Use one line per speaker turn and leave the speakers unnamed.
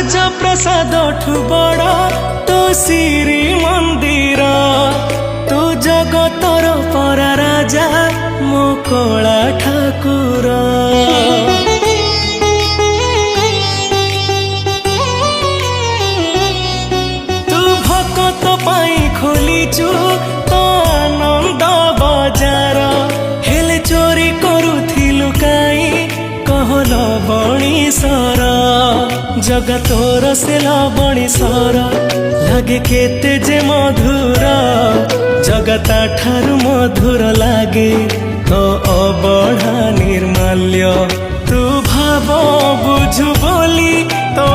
ରାଜପ୍ରସାଦ ଠୁ ବଡ଼ ତୁ ଶ୍ରୀ ମନ୍ଦିର। ତୁ ଜଗତର ପରା ରାଜା ମୋ କଳା ଠାକୁର। ତୁ ଭକତ ପାଇଁ ଖୋଲିଛୁ ତ ଆନନ୍ଦ ବଜାର। ହେଲେ ଚୋରି କରୁଥିଲୁ କାଇଁ କହଲ ବଣିସର। ଜଗା ତୋର ସେ ଲବଣିସର ଲାଗେ କେତେ ଯେ ମଧୁର। ଜଗତା ଠାରୁ ମଧୁର ଲାଗେ ତ ଅବଢା ନିର୍ମାଲ୍ୟ। ତୁ ଭାବ ବୁଝୁ ବୋଲି ତ